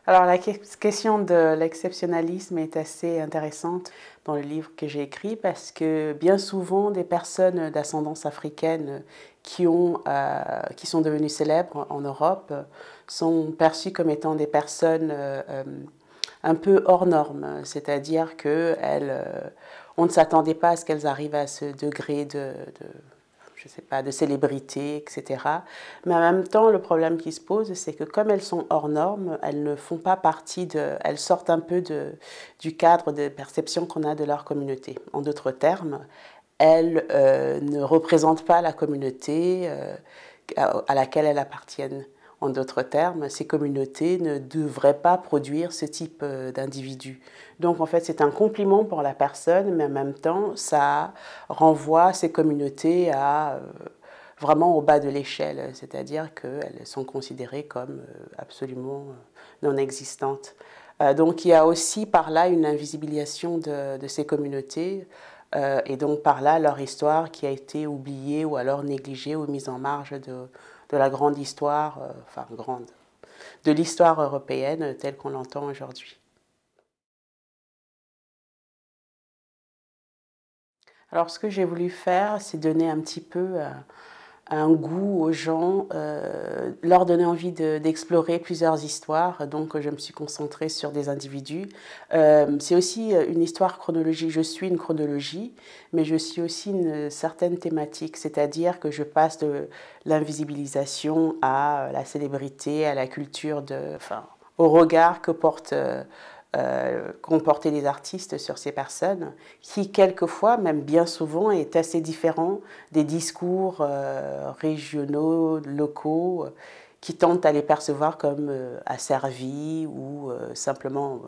Alors la question de l'exceptionnalisme est assez intéressante dans le livre que j'ai écrit parce que bien souvent des personnes d'ascendance africaine qui sont devenues célèbres en Europe sont perçues comme étant des personnes un peu hors normes, c'est-à-dire on ne s'attendait pas à ce qu'elles arrivent à ce degré je sais pas, de célébrité, etc. Mais en même temps, le problème qui se pose, c'est que comme elles sont hors normes, elles ne font pas partie elles sortent un peu du cadre de perception qu'on a de leur communauté. En d'autres termes, elles ne représentent pas la communauté à laquelle elles appartiennent. En d'autres termes, ces communautés ne devraient pas produire ce type d'individus. Donc en fait, c'est un compliment pour la personne, mais en même temps, ça renvoie ces communautés à vraiment au bas de l'échelle, c'est-à-dire qu'elles sont considérées comme absolument non existantes. Donc il y a aussi par là une invisibilisation de ces communautés et donc par là leur histoire qui a été oubliée ou alors négligée ou mise en marge de la grande histoire, de l'histoire européenne telle qu'on l'entend aujourd'hui. Alors ce que j'ai voulu faire, c'est donner un petit peu un goût aux gens, leur donner envie d'explorer plusieurs histoires. Donc je me suis concentrée sur des individus. C'est aussi une histoire chronologique. Je suis une chronologie, mais je suis aussi une certaine thématique, c'est-à-dire que je passe de l'invisibilisation à la célébrité, à la culture, au regard que qu'ont porté les artistes sur ces personnes, qui quelquefois, même bien souvent, est assez différent des discours régionaux, locaux, qui tentent à les percevoir comme asservis ou simplement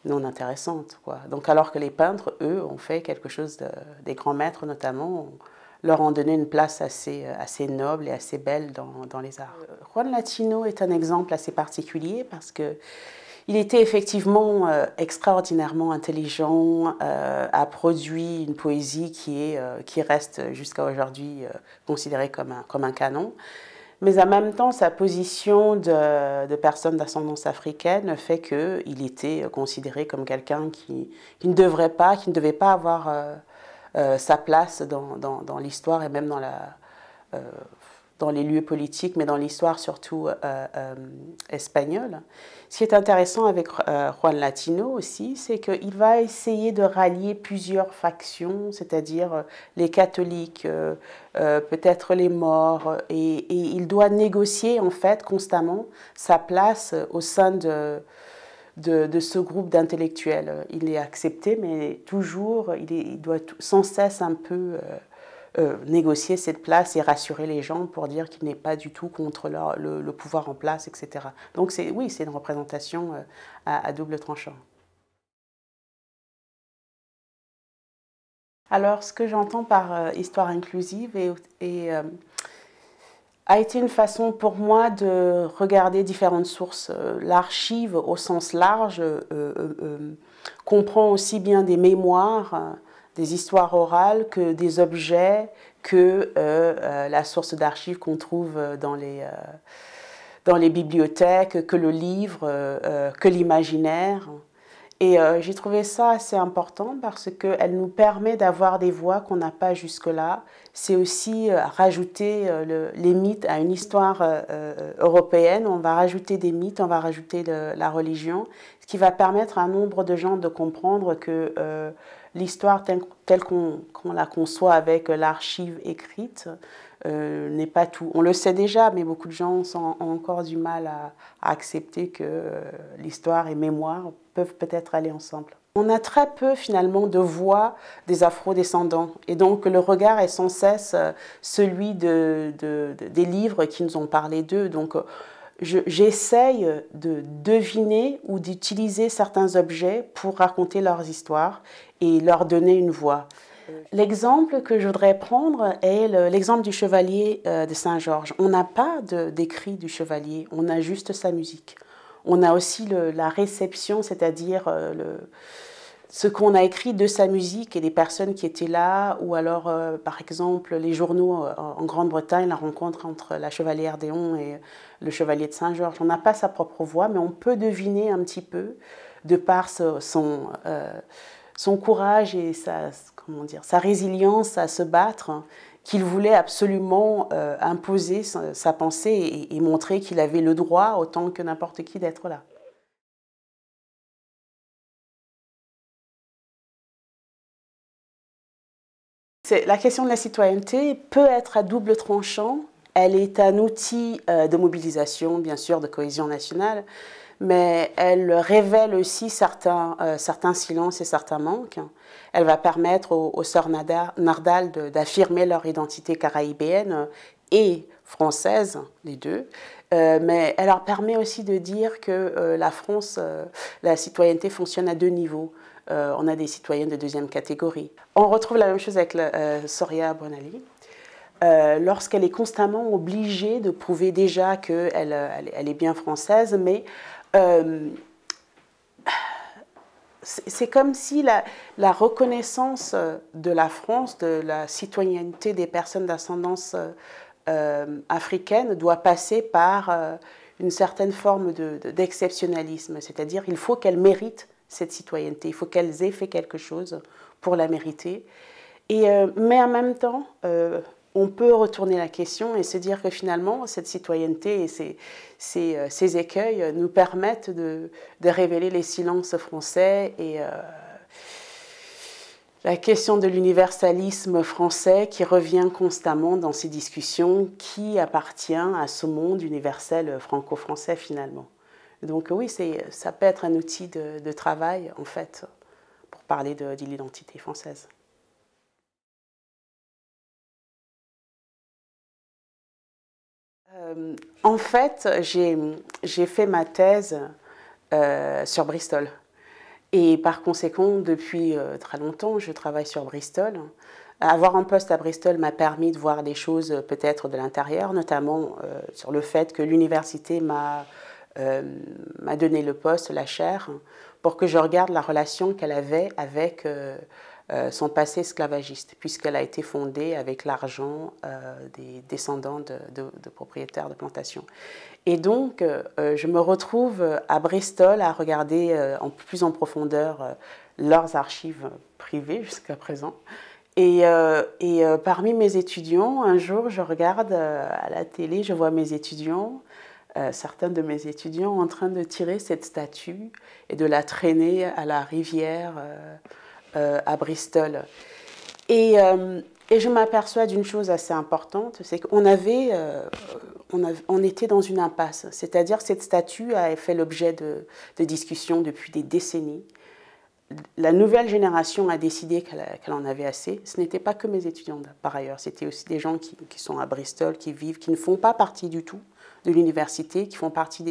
non intéressantes, quoi. Donc alors que les peintres, eux, ont fait quelque chose des grands maîtres notamment, leur ont donné une place assez noble et assez belle dans les arts. Juan Latino est un exemple assez particulier parce que il était effectivement extraordinairement intelligent, a produit une poésie qui reste jusqu'à aujourd'hui considérée comme un canon. Mais en même temps, sa position de personne d'ascendance africaine fait qu'il était considéré comme quelqu'un qui ne devait pas avoir sa place dans l'histoire et même dans les lieux politiques, mais dans l'histoire surtout espagnole. Ce qui est intéressant avec Juan Latino aussi, c'est qu'il va essayer de rallier plusieurs factions, c'est-à-dire les catholiques, peut-être les morts, et il doit négocier en fait constamment sa place au sein de ce groupe d'intellectuels. Il est accepté, mais toujours, il doit sans cesse un peu négocier cette place et rassurer les gens pour dire qu'il n'est pas du tout contre le pouvoir en place, etc. Donc oui, c'est une représentation à double tranchant. Alors, ce que j'entends par histoire inclusive a été une façon pour moi de regarder différentes sources. L'archive au sens large comprend aussi bien des mémoires, des histoires orales que des objets, que la source d'archives qu'on trouve dans les bibliothèques, que le livre, que l'imaginaire. Et j'ai trouvé ça assez important parce qu'elle nous permet d'avoir des voix qu'on n'a pas jusque-là. C'est aussi rajouter les mythes à une histoire européenne. On va rajouter des mythes, on va rajouter la religion, ce qui va permettre à un nombre de gens de comprendre que l'histoire telle qu'on la conçoit avec l'archive écrite n'est pas tout. On le sait déjà, mais beaucoup de gens ont encore du mal à accepter que l'histoire et mémoire peuvent peut-être aller ensemble. On a très peu finalement de voix des afro-descendants et donc le regard est sans cesse celui des livres qui nous ont parlé d'eux. Donc j'essaye de deviner ou d'utiliser certains objets pour raconter leurs histoires et leur donner une voix. L'exemple que je voudrais prendre est l'exemple du chevalier de Saint-Georges. On n'a pas d'écrit du chevalier, on a juste sa musique. On a aussi la réception, c'est-à-dire ce qu'on a écrit de sa musique et des personnes qui étaient là, ou alors, par exemple, les journaux en Grande-Bretagne, la rencontre entre la chevalière d'Éon et le chevalier de Saint-Georges. On n'a pas sa propre voix, mais on peut deviner un petit peu, de par son courage et sa résilience à se battre, qu'il voulait absolument imposer sa pensée et montrer qu'il avait le droit, autant que n'importe qui, d'être là. La question de la citoyenneté peut être à double tranchant. Elle est un outil de mobilisation, bien sûr, de cohésion nationale, mais elle révèle aussi certains silences et certains manques. Elle va permettre aux sœurs Nardal d'affirmer leur identité caraïbéenne et française, les deux, mais elle leur permet aussi de dire que la France, la citoyenneté fonctionne à deux niveaux. On a des citoyens de deuxième catégorie. On retrouve la même chose avec Soria Bonali. Lorsqu'elle est constamment obligée de prouver déjà qu'elle est bien française, mais c'est comme si la reconnaissance de la France, de la citoyenneté des personnes d'ascendance africaine doit passer par une certaine forme d'exceptionnalisme, c'est-à-dire il faut qu'elles méritent cette citoyenneté, il faut qu'elles aient fait quelque chose pour la mériter. Mais en même temps, on peut retourner la question et se dire que finalement, cette citoyenneté et ces écueils nous permettent de révéler les silences français et la question de l'universalisme français qui revient constamment dans ces discussions, qui appartient à ce monde universel franco-français finalement. Donc oui, ça peut être un outil de travail, en fait, pour parler de l'identité française. En fait, j'ai fait ma thèse sur Bristol. Et par conséquent, depuis très longtemps, je travaille sur Bristol. Avoir un poste à Bristol m'a permis de voir des choses peut-être de l'intérieur, notamment sur le fait que l'université m'a donné le poste, la chaire, pour que je regarde la relation qu'elle avait avec son passé esclavagiste, puisqu'elle a été fondée avec l'argent des descendants de propriétaires de plantations. Et donc, je me retrouve à Bristol à regarder plus en profondeur leurs archives privées jusqu'à présent. Et parmi mes étudiants, un jour, je regarde à la télé, je vois mes étudiants, certains de mes étudiants en train de tirer cette statue et de la traîner à la rivière à Bristol. Et je m'aperçois d'une chose assez importante, c'est qu'on on était dans une impasse. C'est-à-dire cette statue a fait l'objet de discussions depuis des décennies. La nouvelle génération a décidé qu'elle en avait assez. Ce n'était pas que mes étudiants, par ailleurs. C'était aussi des gens qui sont à Bristol, qui vivent, qui ne font pas partie du tout de l'université, qui font partie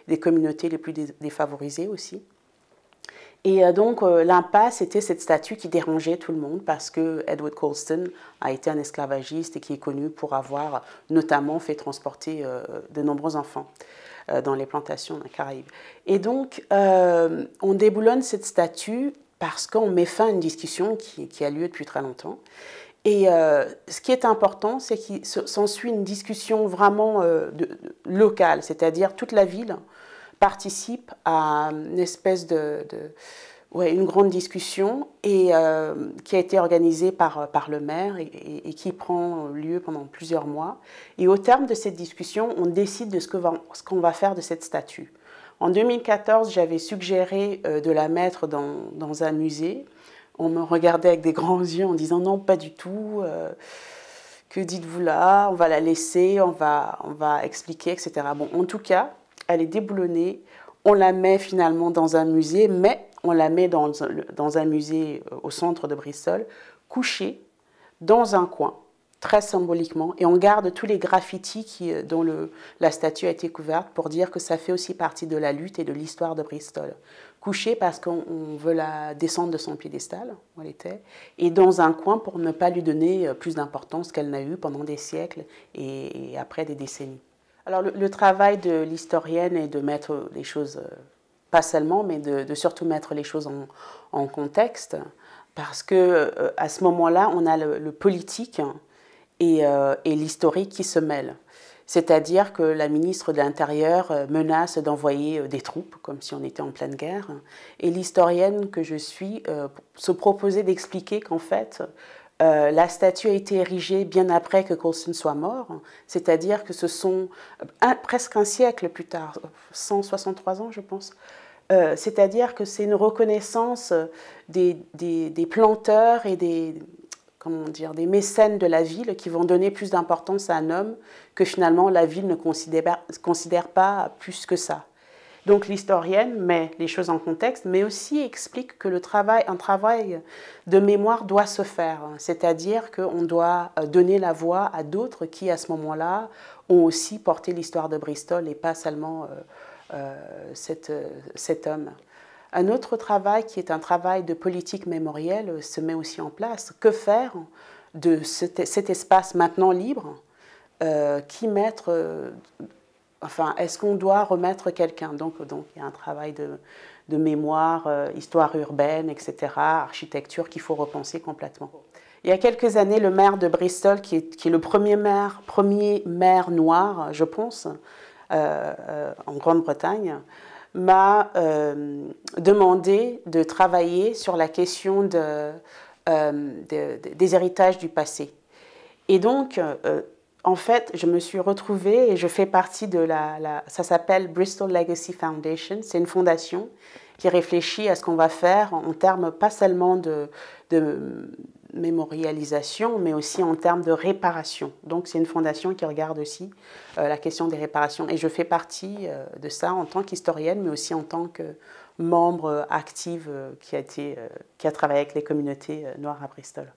des communautés les plus défavorisées aussi. Et donc l'impasse était cette statue qui dérangeait tout le monde parce que Edward Colston a été un esclavagiste et qui est connu pour avoir notamment fait transporter de nombreux enfants dans les plantations des Caraïbes. Et donc on déboulonne cette statue parce qu'on met fin à une discussion qui a lieu depuis très longtemps. Et ce qui est important, c'est qu'il s'ensuit une discussion vraiment locale, c'est-à-dire toute la ville participe à une espèce une grande discussion et, qui a été organisée par le maire et qui prend lieu pendant plusieurs mois. Et au terme de cette discussion, on décide de ce qu'on va faire de cette statue. En 2014, j'avais suggéré de la mettre dans un musée. On me regardait avec des grands yeux en disant non, pas du tout. Que dites-vous là? On va la laisser, on va expliquer, etc. Bon, en tout cas, elle est déboulonnée, on la met finalement dans un musée, mais on la met dans un musée au centre de Bristol, couchée dans un coin, très symboliquement, et on garde tous les graffitis dont la statue a été couverte pour dire que ça fait aussi partie de la lutte et de l'histoire de Bristol. Couchée parce qu'on veut la descendre de son piédestal, où elle était, et dans un coin pour ne pas lui donner plus d'importance qu'elle n'a eu pendant des siècles et après des décennies. Alors le travail de l'historienne est de mettre les choses pas seulement, mais de surtout mettre les choses en contexte, parce que à ce moment-là, on a le politique et l'historique qui se mêlent. C'est-à-dire que la ministre de l'Intérieur menace d'envoyer des troupes, comme si on était en pleine guerre, et l'historienne que je suis se proposait d'expliquer qu'en fait, la statue a été érigée bien après que Colston soit mort, c'est-à-dire que ce sont presque un siècle plus tard, 163 ans je pense, c'est-à-dire que c'est une reconnaissance des planteurs et des mécènes de la ville qui vont donner plus d'importance à un homme que finalement la ville ne considère pas plus que ça. Donc l'historienne met les choses en contexte, mais aussi explique que un travail de mémoire doit se faire, c'est-à-dire qu'on doit donner la voix à d'autres qui, à ce moment-là, ont aussi porté l'histoire de Bristol et pas seulement cet homme. Un autre travail qui est un travail de politique mémorielle se met aussi en place. Que faire de cet espace maintenant libre? Qui mettre Enfin, est-ce qu'on doit remettre quelqu'un? Donc, il y a un travail de mémoire, histoire urbaine, etc., architecture qu'il faut repenser complètement. Il y a quelques années, le maire de Bristol, qui est le premier maire noir, je pense, en Grande-Bretagne, m'a demandé de travailler sur la question des héritages du passé. Et donc, en fait, je me suis retrouvée et je fais partie de ça s'appelle Bristol Legacy Foundation. C'est une fondation qui réfléchit à ce qu'on va faire en termes pas seulement de mémorialisation, mais aussi en termes de réparation. Donc, c'est une fondation qui regarde aussi la question des réparations. Et je fais partie de ça en tant qu'historienne, mais aussi en tant que membre active qui a travaillé avec les communautés noires à Bristol.